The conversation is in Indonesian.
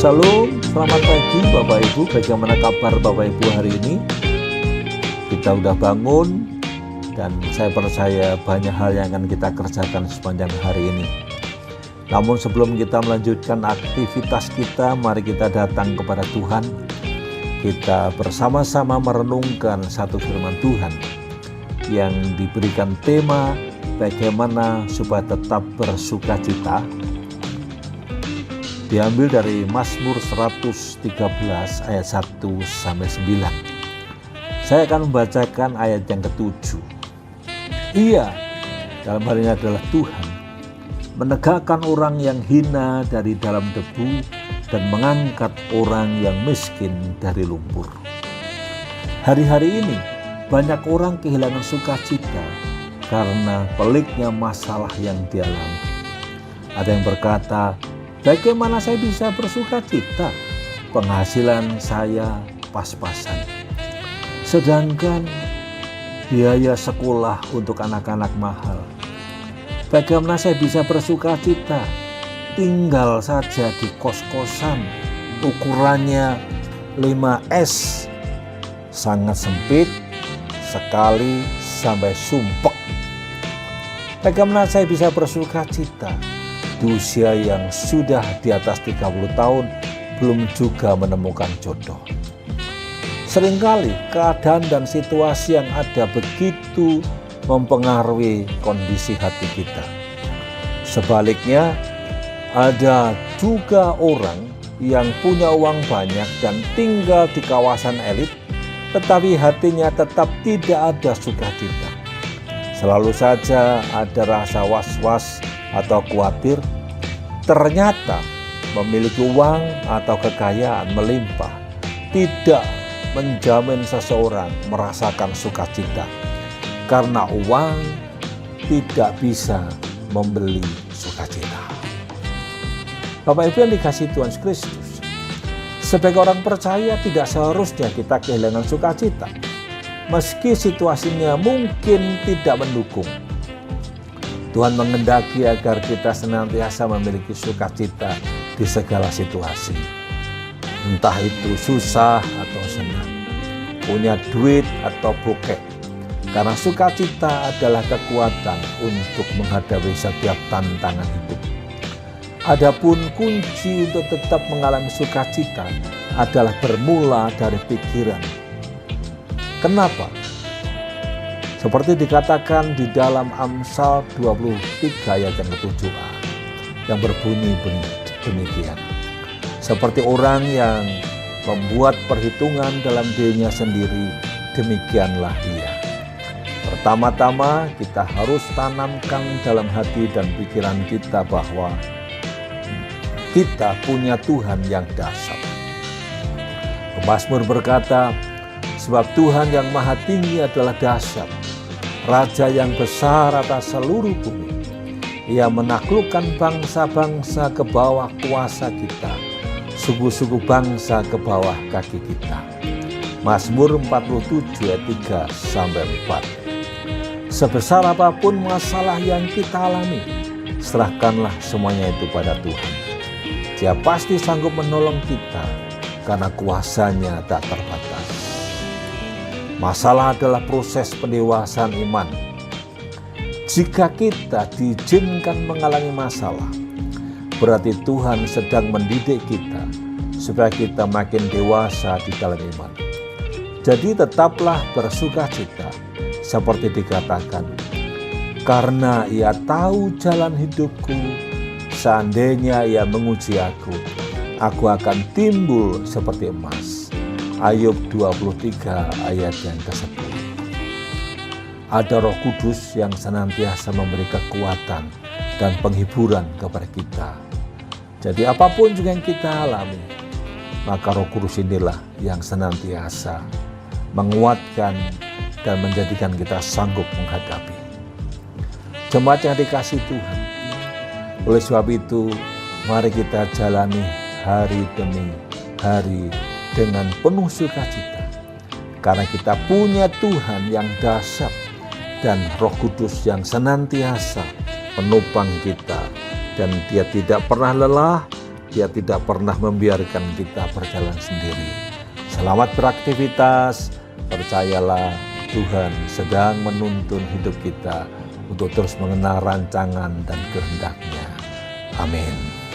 Shalom, selamat pagi Bapak Ibu. Bagaimana kabar Bapak Ibu hari ini? Kita udah bangun dan saya percaya banyak hal yang akan kita kerjakan sepanjang hari ini. Namun sebelum kita melanjutkan aktivitas kita, mari kita datang kepada Tuhan. Kita bersama-sama merenungkan satu firman Tuhan yang diberikan tema bagaimana supaya tetap bersukacita. Diambil dari Mazmur 113 ayat 1-9. Saya akan membacakan ayat yang ke-7. Ia, dalam hal ini adalah Tuhan, menegakkan orang yang hina dari dalam debu dan mengangkat orang yang miskin dari lumpur. Hari-hari ini banyak orang kehilangan sukacita karena peliknya masalah yang dialami. Ada yang berkata, bagaimana saya bisa bersukacita? Penghasilan saya pas-pasan. Sedangkan biaya sekolah untuk anak-anak mahal. Bagaimana saya bisa bersukacita? Tinggal saja di kos-kosan. Ukurannya 5S. Sangat sempit, sekali sampai sumpek. Bagaimana saya bisa bersukacita? Di usia yang sudah di atas 30 tahun belum juga menemukan jodoh. Seringkali keadaan dan situasi yang ada begitu mempengaruhi kondisi hati kita. Sebaliknya, ada juga orang yang punya uang banyak dan tinggal di kawasan elit, tetapi hatinya tetap tidak ada sukacita. Selalu saja ada rasa was-was atau khawatir. Ternyata memiliki uang atau kekayaan melimpah tidak menjamin seseorang merasakan sukacita, karena uang tidak bisa membeli sukacita. Bapak Ibu yang dikasihi Tuhan Kristus, sebagai orang percaya tidak seharusnya kita kehilangan sukacita, meski situasinya mungkin tidak mendukung. Tuhan menghendaki agar kita senantiasa memiliki sukacita di segala situasi. Entah itu susah atau senang, punya duit atau bokeh. Karena sukacita adalah kekuatan untuk menghadapi setiap tantangan hidup. Adapun kunci untuk tetap mengalami sukacita adalah bermula dari pikiran. Kenapa? Seperti dikatakan di dalam Amsal 23 ayat yang ke-7a yang berbunyi demikian. Seperti orang yang membuat perhitungan dalam dirinya sendiri, demikianlah ia. Pertama-tama kita harus tanamkan dalam hati dan pikiran kita bahwa kita punya Tuhan yang dahsyat. Pemazmur berkata, sebab Tuhan yang maha tinggi adalah dahsyat, Raja yang besar atas seluruh bumi. Ia menaklukkan bangsa-bangsa ke bawah kuasa kita, suku-suku bangsa ke bawah kaki kita. Mazmur 47 ayat 3-4. Sebesar apapun masalah yang kita alami, serahkanlah semuanya itu pada Tuhan. Dia pasti sanggup menolong kita karena kuasanya tak terbatas. Masalah adalah proses pendewasaan iman. Jika kita diizinkan mengalami masalah, berarti Tuhan sedang mendidik kita supaya kita makin dewasa di dalam iman. Jadi tetaplah bersukacita seperti dikatakan, karena ia tahu jalan hidupku, seandainya ia menguji aku akan timbul seperti emas. Ayub 23 ayat yang ke-10. Ada Roh Kudus yang senantiasa memberi kekuatan dan penghiburan kepada kita. Jadi apapun juga yang kita alami, maka Roh Kudus inilah yang senantiasa menguatkan dan menjadikan kita sanggup menghadapi. Jemaat yang dikasihi Tuhan, oleh sebab itu mari kita jalani hari demi hari dengan penuh sukacita, karena kita punya Tuhan yang dahsyat dan Roh Kudus yang senantiasa penopang kita, dan Dia tidak pernah lelah, Dia tidak pernah membiarkan kita berjalan sendiri. Selamat beraktivitas, percayalah Tuhan sedang menuntun hidup kita untuk terus mengenal rancangan dan kehendak-Nya. Amin.